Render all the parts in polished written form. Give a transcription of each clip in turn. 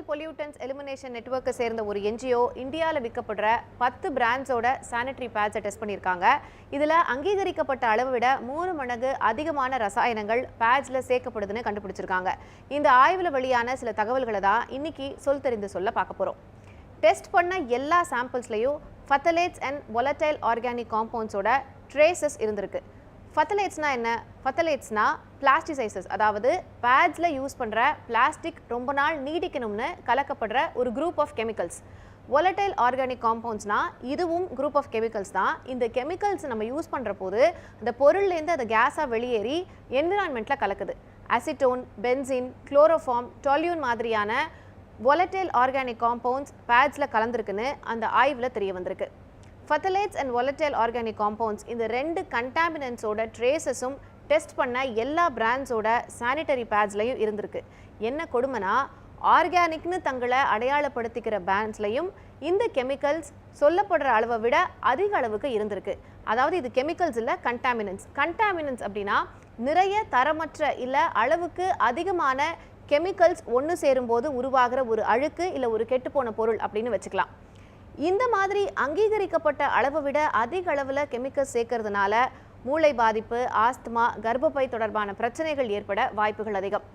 Pollutants elimination நெட்வொர்க்கை சேர்ந்த ஒரு என்ஜிஓ இந்தியாவில் விற்கப்படுற 10 பிராண்ட்ஸோட சானிட்டரி பேட்ஸை டெஸ்ட் பண்ணியிருக்காங்க. இதில் அங்கீகரிக்கப்பட்ட அளவை விட 3 மடங்கு அதிகமான ரசாயனங்கள் பேட்ஸில் சேர்க்கப்படுதுன்னு கண்டுபிடிச்சிருக்காங்க. இந்த ஆய்வில் வெளியான சில தகவல்களை தான் இன்னைக்கு தெரிந்து சொல்ல பார்க்க போகிறோம். டெஸ்ட் பண்ண எல்லா சாம்பிள்ஸ்லையும் ஃபத்தலேட்ஸ் அண்ட் வொலடைல் ஆர்கானிக் காம்பவுண்ட்ஸோட ட்ரேசஸ் இருந்திருக்கு. ஃபத்தலேட்ஸ்னா என்ன? ஃபத்தலேட்ஸ்னா பிளாஸ்டிசைசஸ், அதாவது பேட்ஸில் யூஸ் பண்ணுற பிளாஸ்டிக் ரொம்ப நாள் நீடிக்கணும்னு கலக்கப்படுற ஒரு குரூப் ஆஃப் கெமிக்கல்ஸ். வொலடைல் ஆர்கானிக் காம்பவுண்ட்ஸ்னா இதுவும் குரூப் ஆஃப் கெமிக்கல்ஸ் தான். இந்த கெமிக்கல்ஸ் நம்ம யூஸ் பண்ணுற போது அந்த பொருள்லேருந்து அந்த கேஸாக வெளியேறி என்விரான்மெண்ட்டில் கலக்குது. அசிட்டோன், பென்சின், குளோரோஃபார்ம், டொல்யூன் மாதிரியான வொலடைல் ஆர்கானிக் காம்பவுண்ட்ஸ் பேட்ஸில் கலந்துருக்குன்னு அந்த ஆய்வில் தெரிய வந்திருக்கு. ஃபத்தலேட்ஸ் அண்ட் வொலடைல் ஆர்கானிக் காம்பவுண்ட்ஸ் இந்த 2 கண்டாமினன்ட்ஸோட ட்ரேசஸும் டெஸ்ட் பண்ண எல்லா பிராண்ட்ஸோட சானிட்டரி பேட்ஸ்லையும் இருந்திருக்கு. என்ன கொடுமைனா, ஆர்கானிக்னு தங்களை அடையாளப்படுத்திக்கிற பிராண்ட்ஸ்லையும் இந்த கெமிக்கல்ஸ் சொல்லப்படுற அளவை விட அதிக அளவுக்கு இருந்திருக்கு. அதாவது இது கெமிக்கல்ஸ் இல்லை, கண்டாமினன்ட்ஸ். கண்டாமினன்ட்ஸ் அப்படின்னா நிறைய தரமற்ற இல்லை அளவுக்கு அதிகமான கெமிக்கல்ஸ் ஒன்று சேரும்போது உருவாகிற ஒரு அழுக்கு இல்லை ஒரு கெட்டுப்போன பொருள் அப்படின்னு வச்சுக்கலாம். இந்த மாதிரி அங்கீகரிக்கப்பட்ட அளவை விட அதிக அளவில் கெமிக்கல்ஸ் சேர்க்கறதுனால மூளை பாதிப்பு, ஆஸ்துமா, கர்ப்பப்பை தொடர்பான பிரச்சனைகள் ஏற்பட வாய்ப்புகள் அதிகம்.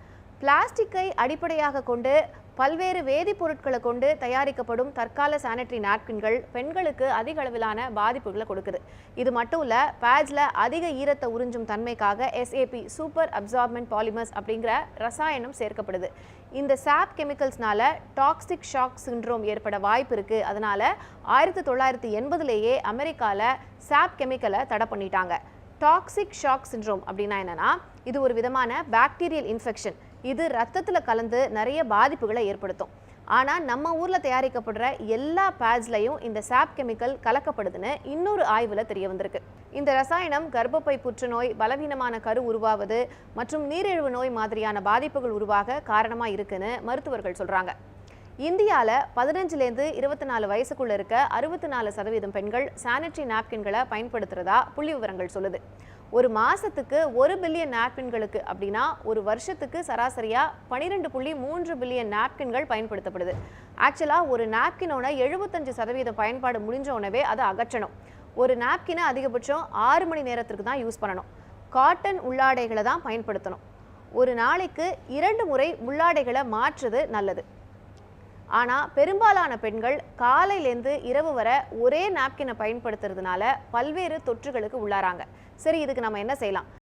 பிளாஸ்டிக்கை அடிப்படையாக கொண்டு பல்வேறு வேதிப்பொருட்களை கொண்டு தயாரிக்கப்படும் தற்கால சானிட்டரி நாப்கின்கள் பெண்களுக்கு அதிக அளவிலான பாதிப்புகளை கொடுக்குது. இது மட்டும் இல்லை, பேட்ஸில் அதிக ஈரத்தை உறிஞ்சும் தன்மைக்காக SAP சூப்பர் அப்சார்ப்மெண்ட் பாலிமர்ஸ் அப்படிங்கிற ரசாயனம் சேர்க்கப்படுது. இந்த சாப் கெமிக்கல்ஸ்னால டாக்ஸிக் ஷாக் சிண்ட்ரோம் ஏற்பட வாய்ப்பு இருக்குது. அதனால் 1980லேயே அமெரிக்காவில் சாப் கெமிக்கலை தடை பண்ணிட்டாங்க. டாக்ஸிக் ஷாக் சிண்ட்ரோம் அப்படின்னா என்னென்னா, இது ஒரு விதமான பாக்டீரியல் இன்ஃபெக்ஷன். இது ரத்தத்தில் கலந்து நிறைய பாதிப்புகளை ஏற்படுத்தும். ஆனால் நம்ம ஊரில் தயாரிக்கப்படுற எல்லா பேட்ஸ்லையும் இந்த சாப் கெமிக்கல் கலக்கப்படுதுன்னு இன்னொரு ஆய்வில் தெரிய வந்திருக்கு. இந்த ரசாயனம் கர்ப்பப்பை புற்றுநோய், பலவீனமான கரு உருவாவது மற்றும் நீரிழிவு நோய் மாதிரியான பாதிப்புகள் உருவாக காரணமாக இருக்குன்னு மருத்துவர்கள் சொல்கிறாங்க. இந்தியாவில் 15லேருந்து 24 வயசுக்குள்ள இருக்க 64% பெண்கள் சானிட்டரி நாப்கின்களை பயன்படுத்துகிறதா புள்ளி விவரங்கள் சொல்லுது. ஒரு மாதத்துக்கு 1 பில்லியன் நாப்கின்களுக்கு அப்படின்னா ஒரு வருஷத்துக்கு சராசரியாக 12.3 பில்லியன் நாப்கின்கள் பயன்படுத்தப்படுது. ஆக்சுவலாக ஒரு நாப்கினோட 75% பயன்பாடு முடிஞ்ச உடனே அதை அகற்றணும். ஒரு நாப்கினை அதிகபட்சம் 6 மணி நேரத்திற்கு தான் யூஸ் பண்ணணும். காட்டன் உள்ளாடைகளை தான் பயன்படுத்தணும். ஒரு நாளைக்கு 2 முறை உள்ளாடைகளை மாற்றுறது நல்லது. ஆனால் பெரும்பாலான பெண்கள் காலையிலேருந்து இரவு வரை ஒரே நாப்கினை பயன்படுத்துறதுனால பல்வேறு தொற்றுகளுக்கு உள்ளாராங்க. சரி, இதுக்கு நம்ம என்ன செய்யலாம்?